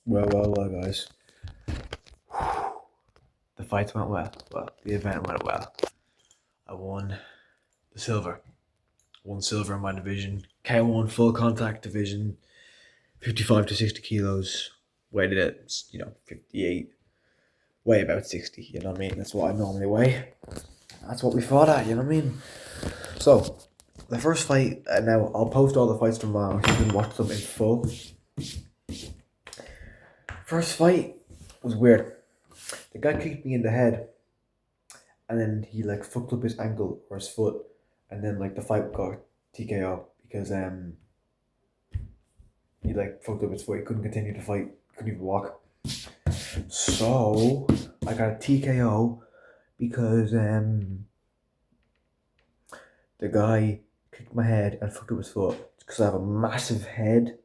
Well, guys. The fights went well. Well, the event went well. I won the silver. Won silver in my division. K1 full contact division. 55 to 60 kilos. Weighted at, 58. Weigh about 60, you know what I mean? That's what I normally weigh. That's what we fought at, you know what I mean? So, the first fight, now I'll post all the fights tomorrow so you can watch them in full. First fight was weird. The guy kicked me in the head, and then he like fucked up his ankle or his foot, and then like the fight got TKO because he like fucked up his foot. He couldn't continue to fight. Couldn't even walk. So I got a TKO because the guy kicked my head and fucked up his foot because I have a massive head,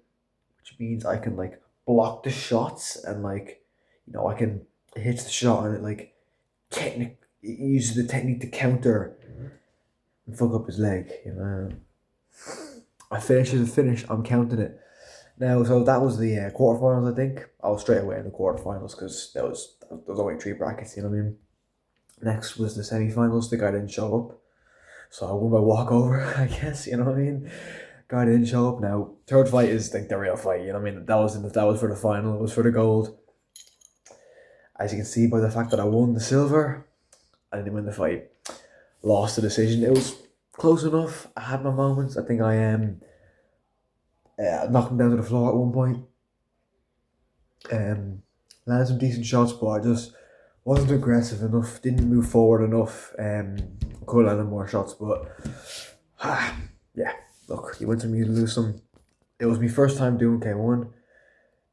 which means I can like block the shots and like I can hit the shot and it like technique it uses the technique to counter and fuck up his leg. I finish as a finish. I'm counting it now. So that was the quarterfinals. I think I was straight away in the quarterfinals because there was only three brackets. You know what I mean? Next was the semifinals. The guy didn't show up, so I won by walkover. I guess you know what I mean. Guy didn't show up. Now third fight is like the real fight. You know what I mean? That was for the final. It was for the gold. As you can see by the fact that I won the silver, I didn't win the fight. Lost the decision. It was close enough. I had my moments. I think I knocked him down to the floor at one point. Landed some decent shots, but I just wasn't aggressive enough. Didn't move forward enough. Could have landed more shots, but yeah. Look, you win some, you lose some. It was my first time doing K1,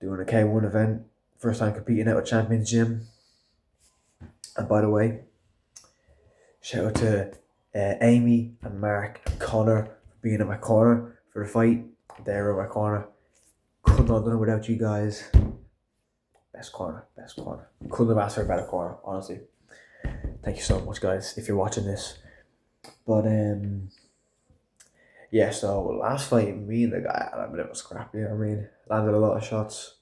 doing a K1 event. First time competing out at Champions Gym. And by the way, shout out to Amy and Mark and Connor for being in my corner for the fight. They were in my corner. Couldn't have done it without you guys. Best corner. Couldn't have asked for a better corner, honestly. Thank you so much, guys, if you're watching this. But yeah, so last fight, me and the guy had a bit of a scrap, you know what I mean? Landed a lot of shots.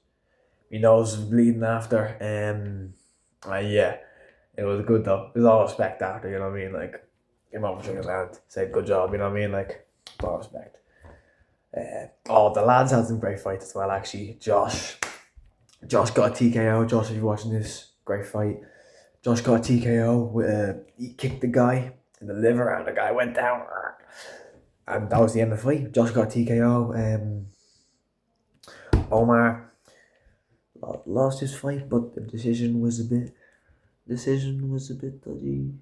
My nose was bleeding after. Yeah, it was good though. It was all respect after, you know what I mean? Like, came over, shook his hand, said good job, you know what I mean? Like, all respect. The lads had some great fights as well, actually. Josh got a TKO. Josh, if you're watching this, great fight. Josh got a TKO with he kicked the guy in the liver and the guy went down. And that was the end of the fight. Josh got a TKO. Omar lost his fight, but the decision was a bit dodgy.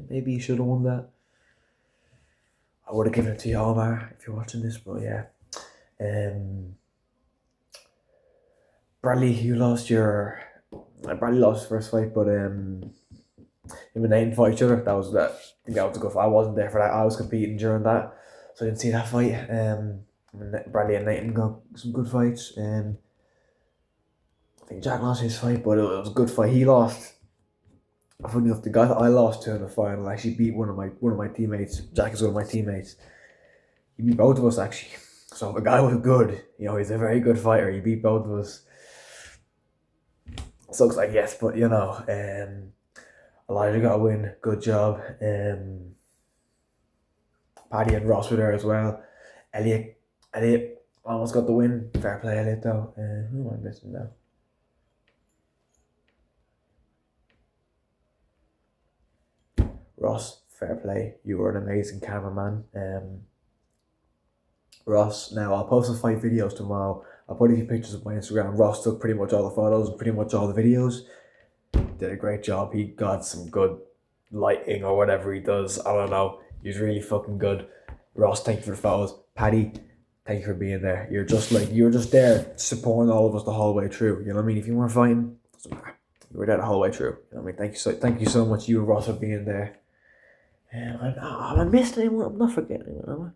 Maybe he should have won that. I would have given it to you, Omar, if you're watching this, but yeah. Bradley, you lost your. Bradley lost his first fight, but him and Nathan fought each other. That was that. I think that was a good fight. I wasn't there for that. I was competing during that, so I didn't see that fight. Bradley and Nathan got some good fights. I think Jack lost his fight, but it was a good fight. He lost. Funny enough, the guy that I lost to in the final actually beat one of my teammates. Jack is one of my teammates. He beat both of us actually. So the guy was good. He's a very good fighter. He beat both of us. Sucks, I guess, but Elijah got a win. Good job. Paddy and Ross were there as well. Elliot almost got the win. Fair play, Elliot, though. Who am I missing now? Ross, fair play. You were an amazing cameraman. Ross, now I'll post some fight videos tomorrow. I'll put a few pictures of my Instagram. Ross took pretty much all the photos and pretty much all the videos. Did a great job. He got some good lighting or whatever he does. I don't know. He's really fucking good. Ross, thank you for the photos. Paddy, thank you for being there. You're just there supporting all of us the whole way through. You know what I mean? If you weren't fighting, you were there the whole way through. You know what I mean? Thank you so much, you and Ross, for being there. Am I missing anyone? I'm not forgetting anyone, am I?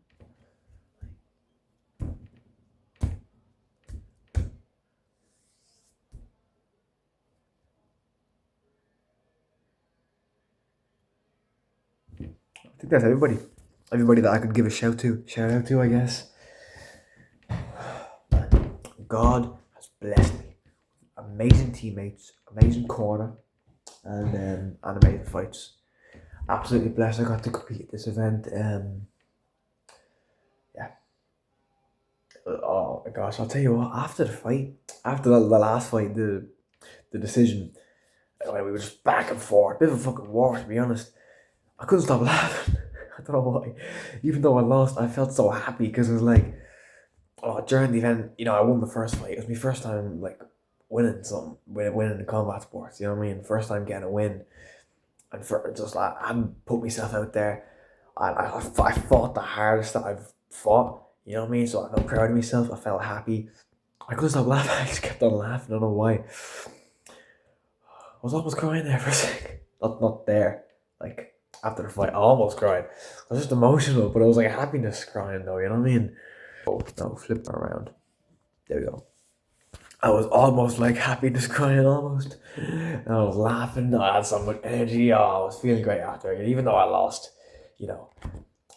I think that's everybody. Everybody that I could give a shout out to, I guess. God has blessed me. Amazing teammates, amazing corner, and amazing fights. Absolutely blessed I got to compete at this event. Yeah. Oh my gosh, I'll tell you what, after the fight, after the last fight, the decision, we were just back and forth, bit of a fucking war to be honest. I couldn't stop laughing. I don't know why. Even though I lost, I felt so happy because it was like, oh, during the event, I won the first fight. It was my first time like winning something, winning in combat sports. You know what I mean? First time getting a win, and for just like I hadn't put myself out there. I fought the hardest that I've fought. You know what I mean? So I felt proud of myself. I felt happy. I couldn't stop laughing. I just kept on laughing. I don't know why. I was almost crying there for a second. Not there. Like after the fight, I almost cried. I was just emotional, but it was like happiness crying though. You know what I mean? Oh no, flip that around. There we go. I was almost like happiness crying almost. And I was laughing. I had so much energy. Oh, I was feeling great after it. Even though I lost,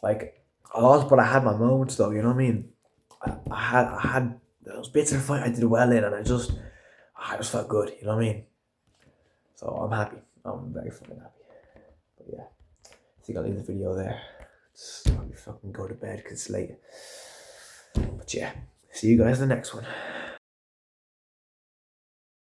like I lost, but I had my moments though. You know what I mean? I had those bits of the fight I did well in, and I just felt good. You know what I mean? So I'm happy. I'm very fucking happy. But yeah, I think I'll leave the video there. Just probably fucking go to bed because it's late. But yeah, see you guys in the next one.